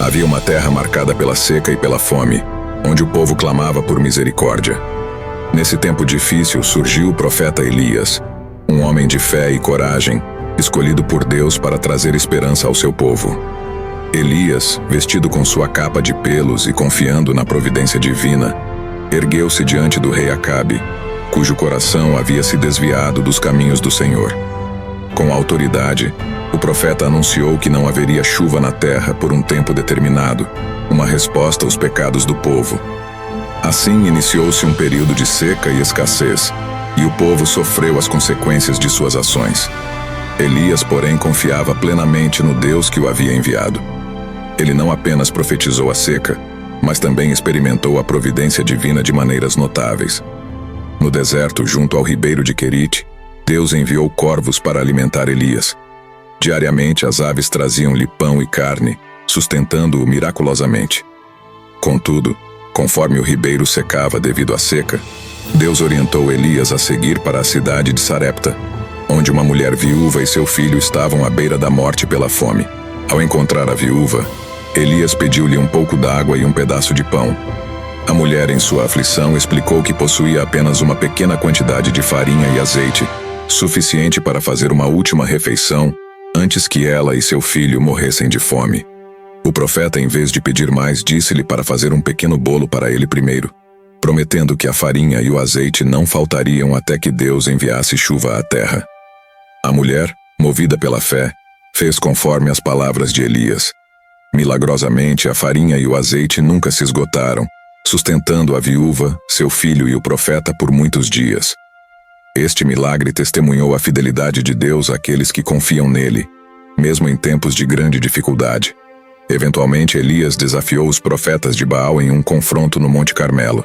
Havia uma terra marcada pela seca e pela fome, onde o povo clamava por misericórdia. Nesse tempo difícil surgiu o profeta Elias, um homem de fé e coragem, escolhido por Deus para trazer esperança ao seu povo. Elias, vestido com sua capa de pelos e confiando na providência divina, ergueu-se diante do rei Acabe, cujo coração havia se desviado dos caminhos do Senhor. Com autoridade, o profeta anunciou que não haveria chuva na terra por um tempo determinado, uma resposta aos pecados do povo. Assim iniciou-se um período de seca e escassez, e o povo sofreu as consequências de suas ações. Elias, porém, confiava plenamente no Deus que o havia enviado. Ele não apenas profetizou a seca, mas também experimentou a providência divina de maneiras notáveis. No deserto, junto ao ribeiro de Querite, Deus enviou corvos para alimentar Elias. Diariamente, as aves traziam-lhe pão e carne, sustentando-o miraculosamente. Contudo, conforme o ribeiro secava devido à seca, Deus orientou Elias a seguir para a cidade de Sarepta, onde uma mulher viúva e seu filho estavam à beira da morte pela fome. Ao encontrar a viúva, Elias pediu-lhe um pouco d'água e um pedaço de pão. A mulher, em sua aflição, explicou que possuía apenas uma pequena quantidade de farinha e azeite, suficiente para fazer uma última refeição antes que ela e seu filho morressem de fome. O profeta, em vez de pedir mais, disse-lhe para fazer um pequeno bolo para ele primeiro, prometendo que a farinha e o azeite não faltariam até que Deus enviasse chuva à terra. A mulher, movida pela fé, fez conforme as palavras de Elias. Milagrosamente, a farinha e o azeite nunca se esgotaram, sustentando a viúva, seu filho e o profeta por muitos dias. Este milagre testemunhou a fidelidade de Deus àqueles que confiam nele, mesmo em tempos de grande dificuldade. Eventualmente, Elias desafiou os profetas de Baal em um confronto no Monte Carmelo.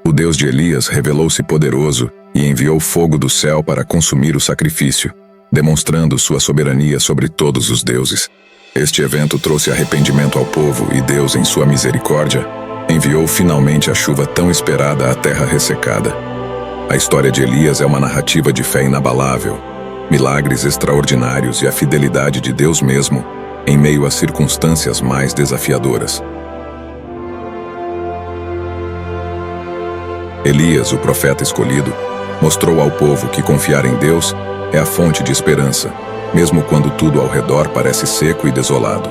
O Deus de Elias revelou-se poderoso e enviou fogo do céu para consumir o sacrifício, demonstrando sua soberania sobre todos os deuses. Este evento trouxe arrependimento ao povo e Deus, em sua misericórdia, enviou finalmente a chuva tão esperada à terra ressecada. A história de Elias é uma narrativa de fé inabalável, milagres extraordinários e a fidelidade de Deus mesmo, em meio às circunstâncias mais desafiadoras. Elias, o profeta escolhido, mostrou ao povo que confiar em Deus é a fonte de esperança, mesmo quando tudo ao redor parece seco e desolado.